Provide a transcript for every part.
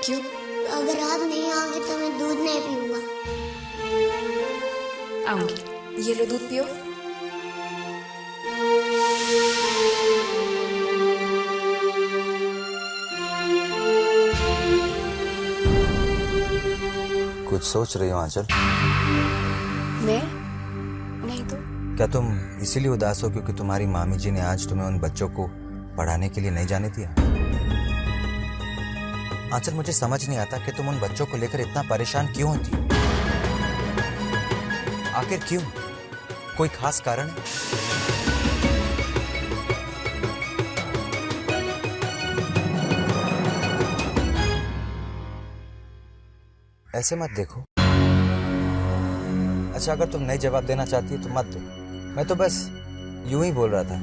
क्यों? अगर आप नहीं आओगे तो मैं दूध नहीं पीऊंगा। आऊंगी। ये लो दूध पियो। कुछ सोच रही हो आंचल? मैं? नहीं तो। क्या तुम इसीलिए उदास हो क्योंकि तुम्हारी मामी जी ने आज तुम्हें उन बच्चों को पढ़ाने के लिए नहीं जाने दिया? आंचल, मुझे समझ नहीं आता कि तुम उन बच्चों को लेकर इतना परेशान क्यों होती हो। आखिर क्यों? कोई खास कारण है? ऐसे मत देखो। अच्छा, अगर तुम नहीं जवाब देना चाहती तो मत दो। मैं तो बस यूं ही बोल रहा था।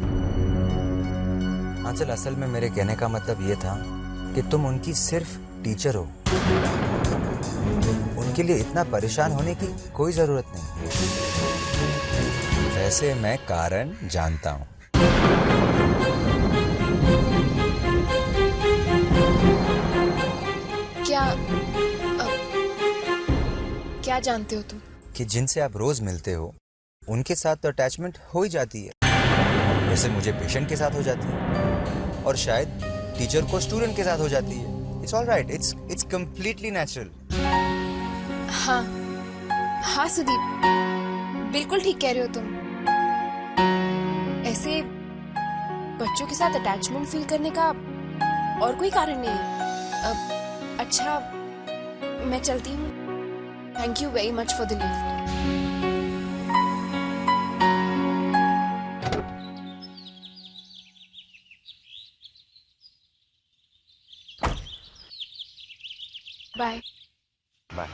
आंचल, असल में मेरे कहने का मतलब ये था कि तुम उनकी सिर्फ टीचर हो। उनके लिए इतना परेशान होने की कोई जरूरत नहीं। वैसे मैं कारण जानता हूं। क्या जानते हो तुम? कि जिनसे आप रोज मिलते हो उनके साथ तो अटैचमेंट हो ही जाती है, जैसे मुझे पेशेंट के साथ हो जाती है और शायद टीचर को स्टूडेंट के साथ हो जाती है। It's all right, it's completely natural. हाँ हाँ सुदीप, बिल्कुल ठीक कह रहे हो तुम। ऐसे बच्चों के साथ अटैचमेंट फील करने का और कोई कारण नहीं है। अच्छा, मैं चलती हूँ। Thank you very much for the lift. Bye bye.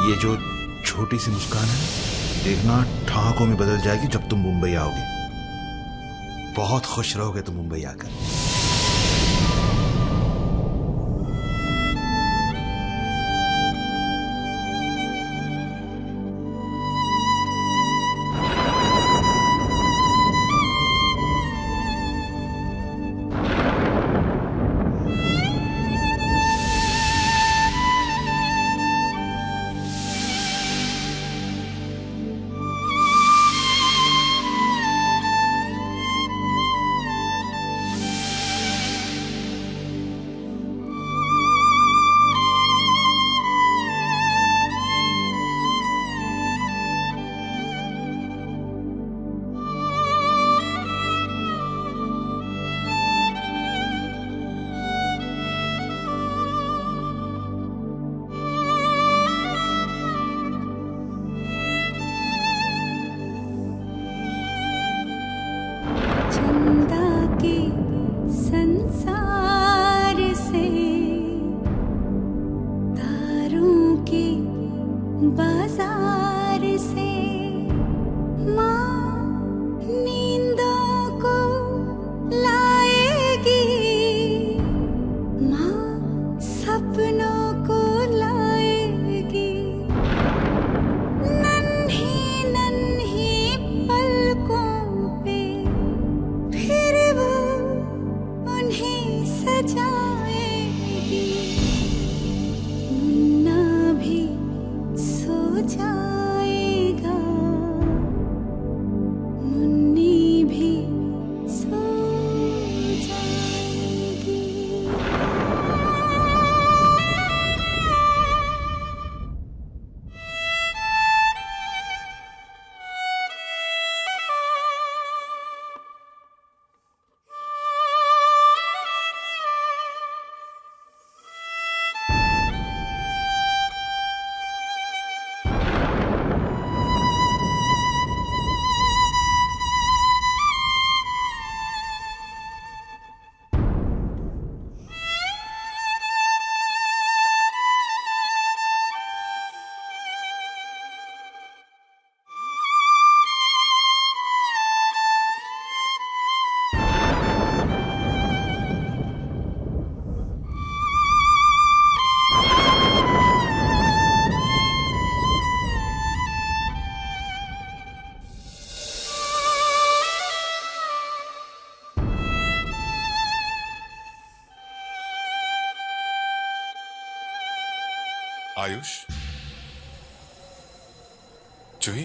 ये जो छोटी सी मुस्कान है, देखना ठहाकों में बदल जाएगी जब तुम मुंबई आओगे। बहुत खुश रहोगे तुम मुंबई आकर। आयुष, जूही,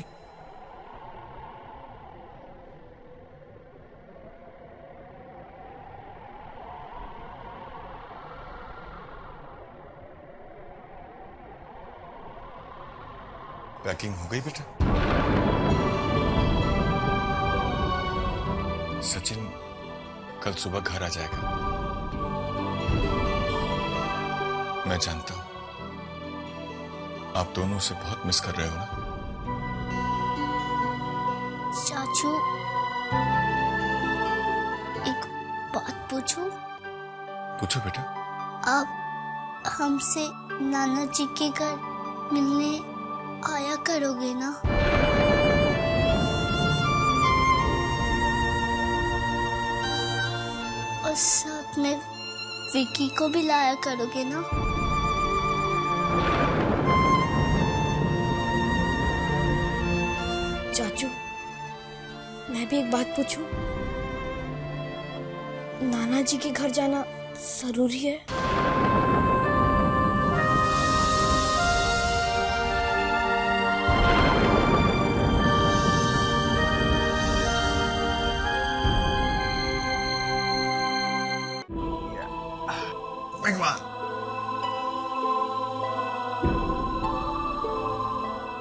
पैकिंग हो गई बेटा? सचिन कल सुबह घर आ जाएगा। मैं जानता हूं आप दोनों उसे बहुत मिस कर रहे हो ना। चाचू, एक बात पूछूं? पूछो बेटा। आप हमसे नाना जी के घर मिलने आया करोगे ना? और साथ में विकी को भी लाया करोगे ना? चाचू, मैं भी एक बात पूछूं? नाना जी के घर जाना जरूरी है?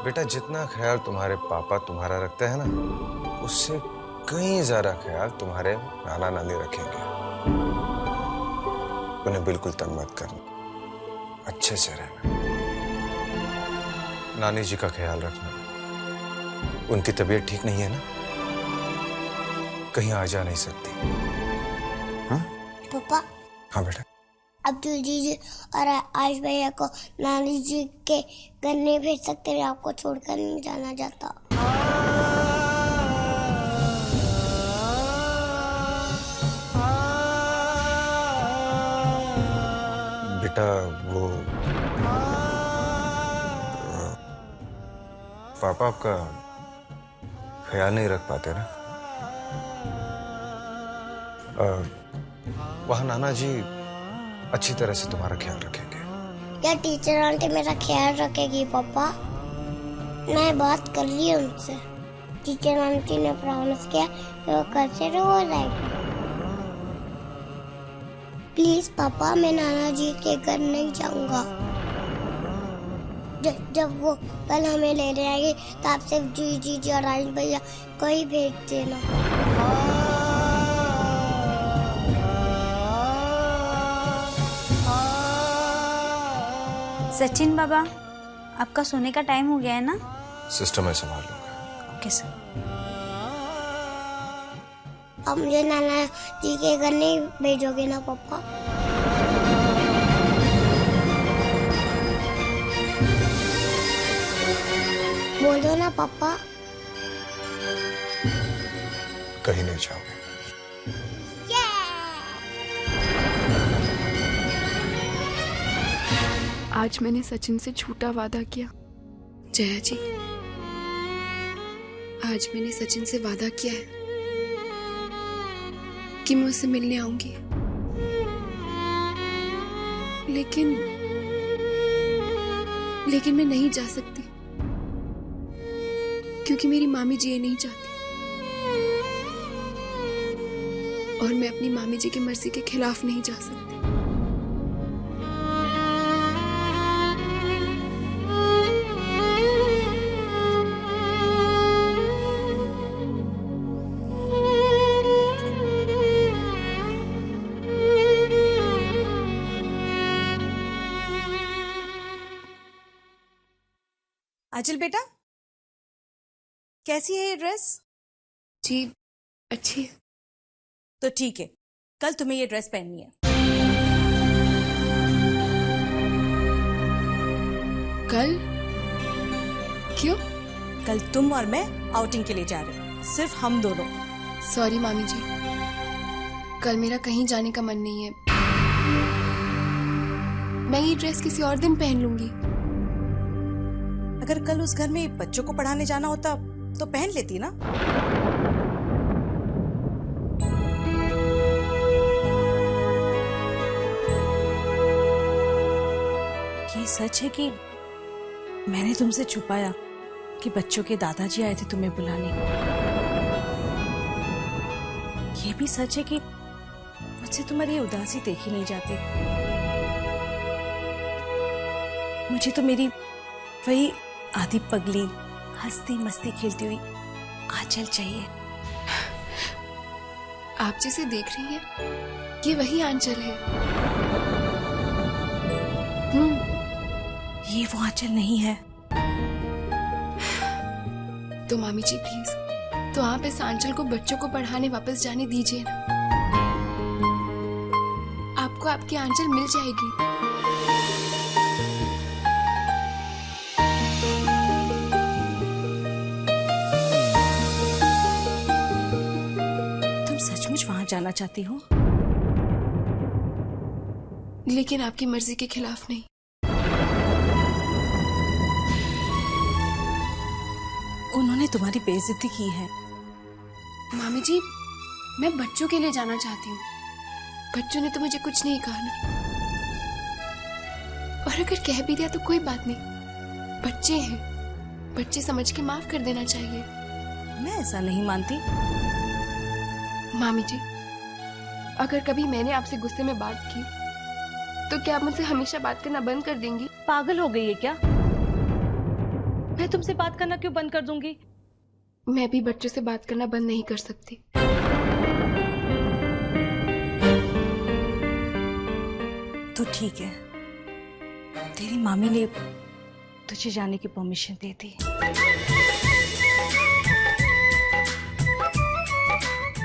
बेटा, जितना ख्याल तुम्हारे पापा तुम्हारा रखते हैं ना, उससे कहीं ज्यादा ख्याल तुम्हारे नाना नानी रखेंगे। उन्हें बिल्कुल तंग मत करना, अच्छे से रहना। नानी जी का ख्याल रखना। उनकी तबीयत ठीक नहीं है ना, कहीं आ जा नहीं सकती। हाँ पापा। हाँ बेटा। अब्दुल जी और आयुष भैया को नानी जी के घर नहीं भेज सकते, आपको छोड़कर नहीं जाना जाता। बेटा, वो पापा आपका ख्याल नहीं रख पाते ना। वहाँ नाना जी अच्छी तरह से तुम्हारा ख्याल रखेंगे। क्या टीचर आंटी मेरा ख्याल रखेगी पापा? मैं बात कर ली उनसे। टीचर आंटी ने प्रॉमिस किया कि वो कल से रोज आएगी। प्लीज पापा, मैं नाना जी के घर नहीं जाऊंगा। जब वो कल हमें लेने आएंगे तो आप सिर्फ जी और आयुष भैया को ही भेज देना। सचिन बाबा, आपका सोने का टाइम हो गया है ना? सिस्टम में संभाल लूंगा। Okay sir. अब मुझे नाना जी के घर नहीं भेजोगे ना पापा? बोल दो ना पापा। कहीं नहीं जाओगे। आज मैंने सचिन से झूठा वादा किया। जया जी, आज मैंने सचिन से वादा किया है कि मैं उससे मिलने आऊंगी, लेकिन मैं नहीं जा सकती क्योंकि मेरी मामी जी ये नहीं चाहती और मैं अपनी मामी जी की मर्जी के खिलाफ नहीं जा सकती। आंचल बेटा, कैसी है ये ड्रेस? जी अच्छी है। तो ठीक है, कल तुम्हें ये ड्रेस पहननी है। कल? क्यों? कल तुम और मैं आउटिंग के लिए जा रहे हैं, सिर्फ हम दोनों। सॉरी मामी जी, कल मेरा कहीं जाने का मन नहीं है। मैं ये ड्रेस किसी और दिन पहन लूंगी। अगर कल उस घर में बच्चों को पढ़ाने जाना होता तो पहन लेती ना। ये सच है कि मैंने तुमसे छुपाया कि बच्चों के दादाजी आए थे तुम्हें बुलाने। ये भी सच है कि मुझसे तुम्हारी ये उदासी देखी नहीं जाती। मुझे तो मेरी वही आधी पगली हंसती मस्ती खेलती हुई आंचल चाहिए। आप जिसे देख रही हैं ये वही आंचल है। ये वो आंचल नहीं है। तो मामी जी प्लीज, तो आप इस आंचल को बच्चों को पढ़ाने वापस जाने दीजिए ना। आपको आपकी आंचल मिल जाएगी। तुम सचमुच वहां जाना चाहती हो? लेकिन आपकी मर्जी के खिलाफ नहीं। उन्होंने तुम्हारी बेइज्जती की है। मामी जी, मैं बच्चों के लिए जाना चाहती हूँ। बच्चों ने तो मुझे कुछ नहीं कहा ना। और अगर कह भी दिया तो कोई बात नहीं, बच्चे हैं, बच्चे समझ के माफ कर देना चाहिए। मैं ऐसा नहीं मानती। मामी जी, अगर कभी मैंने आपसे गुस्से में बात की तो क्या आप मुझसे हमेशा बात करना बंद कर देंगी? पागल हो गई है क्या? मैं तुमसे बात करना क्यों बंद कर दूंगी? मैं भी बच्चों से बात करना बंद नहीं कर सकती। तो ठीक है, तेरी मामी ने तुझे जाने की permission they the.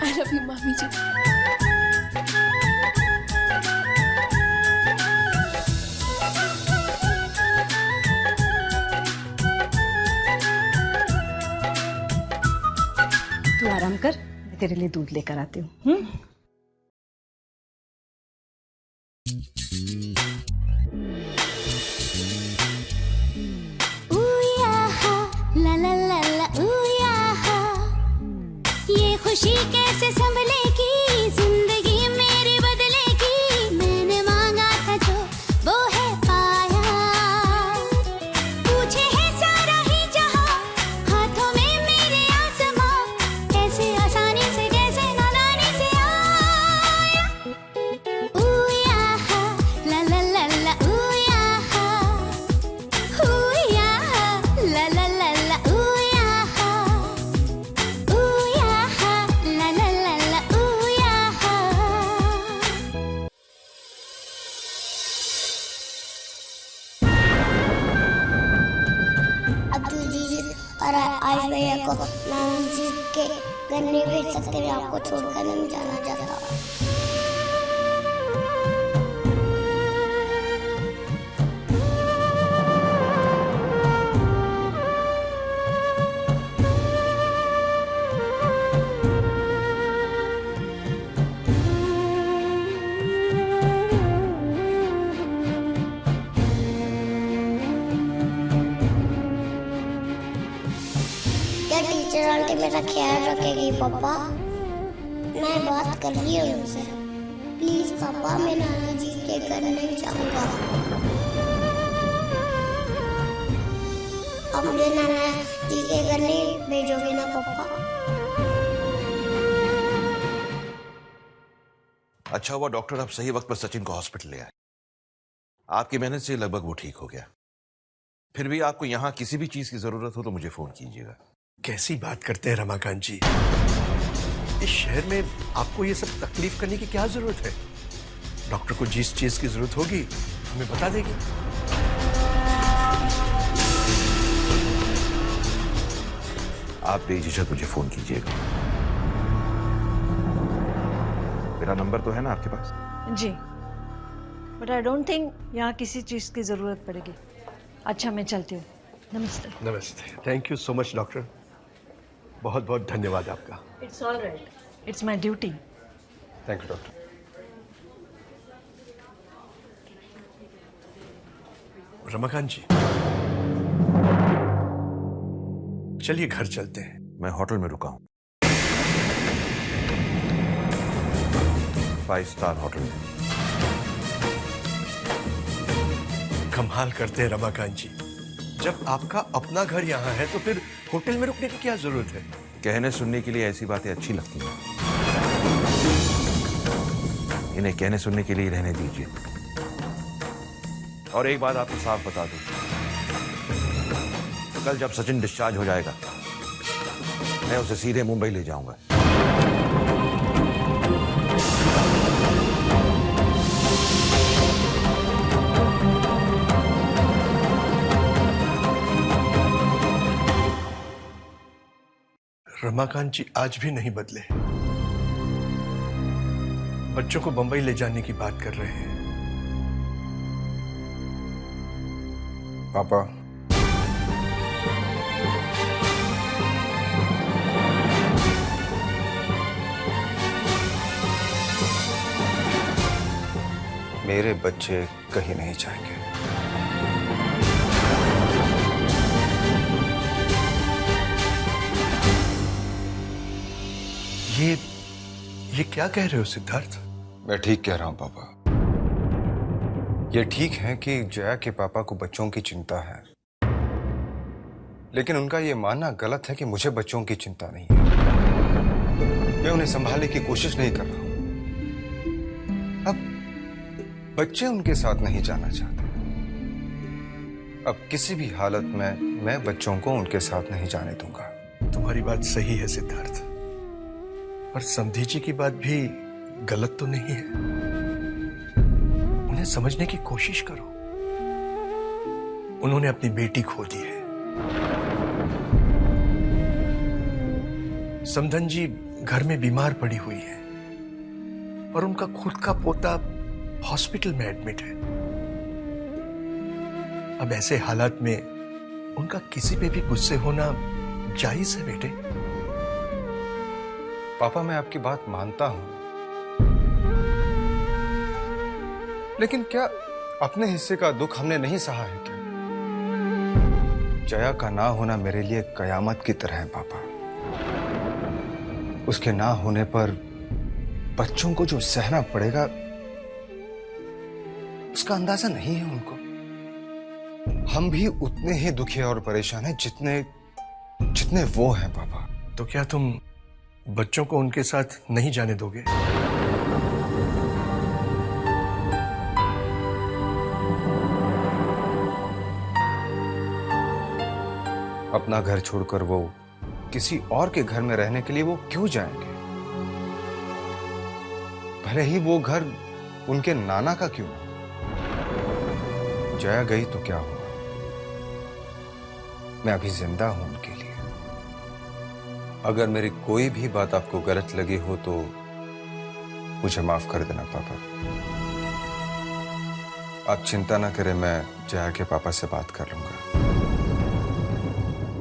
I love you मामी जी। तू आराम कर, मैं तेरे लिए दूध लेकर आती हूँ। ला ला ला ला ये खुशी कैसे संभलेगी, जिंदगी मेरी बदलेगी। मैंने मांगा था जो वो है पाया, पूछे है सारा ही जहां, हाथों में मेरे आसमां, कैसे आसानी से कैसे नादानी से आया। ऊया ला ला ला ला ऊया ला ला ला ला ऊया ला ला ला ला ऊया। अब्दुल जी और आज भैया को नाम जी के घर नहीं भेज सकते, आपको छोड़कर नहीं जाना चाहता। क्या टीचर आंटी मेरा ख्याल रखेगी पापा? मैं बात कर रही हूँ उनसे। प्लीज पापा, मैं नाना जी के घर नहीं जाऊंगा। अब मुझे नाना जी के घर नहीं भेजोगे ना पापा? अच्छा हुआ डॉक्टर आप सही वक्त पर सचिन को हॉस्पिटल ले आए। आपकी मेहनत से लगभग वो ठीक हो गया। फिर भी आपको यहाँ किसी भी चीज की जरूरत हो तो मुझे फोन कीजिएगा। कैसी बात करते हैं रमाकांत जी? इस शहर में आपको ये सब तकलीफ करने की क्या जरूरत है? डॉक्टर को जिस चीज की जरूरत होगी हमें बता देगी। आप बेझिझक मुझे फोन कीजिएगा। मेरा नंबर तो है ना आपके पास? जी, बट आई डोंट थिंक यहाँ किसी चीज की जरूरत पड़ेगी। अच्छा, मैं चलती हूँ। नमस्ते। नमस्ते। Thank you so much doctor, बहुत बहुत धन्यवाद आपका। It's all right, it's my duty. Thank you doctor. Ramakant ji, चलिए घर चलते हैं। मैं होटल में रुका हूँ, 5 स्टार होटल में। कमाल करते हैं रमाकांत जी, जब आपका अपना घर यहाँ है तो फिर होटल में रुकने की क्या जरूरत है? कहने सुनने के लिए ऐसी बातें अच्छी लगती हैं। इन्हें कहने सुनने के लिए रहने दीजिए। और एक बात आपको साफ बता दूं, कल जब सचिन डिस्चार्ज हो जाएगा मैं उसे सीधे मुंबई ले जाऊंगा। रमाकांत जी आज भी नहीं बदले। बच्चों को बंबई ले जाने की बात कर रहे हैं। पापा, मेरे बच्चे कहीं नहीं जाएंगे। ये क्या कह रहे हो सिद्धार्थ? मैं ठीक कह रहा हूं पापा। ये ठीक है कि जया के पापा को बच्चों की चिंता है, लेकिन उनका ये मानना गलत है कि मुझे बच्चों की चिंता नहीं है। मैं उन्हें संभालने की कोशिश नहीं कर रहा हूं। अब बच्चे उनके साथ नहीं जाना चाहते। अब किसी भी हालत में मैं बच्चों को उनके साथ नहीं जाने दूंगा। तुम्हारी बात सही है सिद्धार्थ, पर समधी जी की बात भी गलत तो नहीं है। उन्हें समझने की कोशिश करो। उन्होंने अपनी बेटी खो दी है। समधन जी घर में बीमार पड़ी हुई है और उनका खुद का पोता हॉस्पिटल में एडमिट है। अब ऐसे हालात में उनका किसी पे भी गुस्से होना जायज है बेटे। पापा, मैं आपकी बात मानता हूं, लेकिन क्या अपने हिस्से का दुख हमने नहीं सहा है क्या? जया का ना होना मेरे लिए कयामत की तरह है पापा। उसके ना होने पर बच्चों को जो सहना पड़ेगा उसका अंदाजा नहीं है उनको। हम भी उतने ही दुखी और परेशान हैं जितने वो हैं पापा। तो क्या तुम बच्चों को उनके साथ नहीं जाने दोगे? अपना घर छोड़कर वो किसी और के घर में रहने के लिए वो क्यों जाएंगे? भले ही वो घर उनके नाना का क्यों? जया गई तो क्या हुआ? मैं अभी जिंदा हूं उनके लिए। अगर मेरी कोई भी बात आपको गलत लगी हो तो मुझे माफ कर देना पापा। आप चिंता ना करें, मैं जया के पापा से बात कर लूंगा।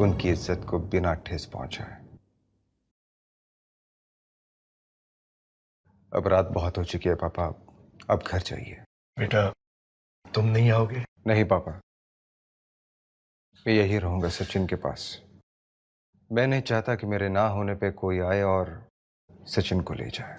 उनकी इज्जत को बिना ठेस पहुंचाए। अब रात बहुत हो चुकी है पापा, अब घर जाइए। बेटा, तुम नहीं आओगे? नहीं पापा, मैं यही रहूंगा सचिन के पास। मैं नहीं चाहता कि मेरे ना होने पे कोई आए और सचिन को ले जाए।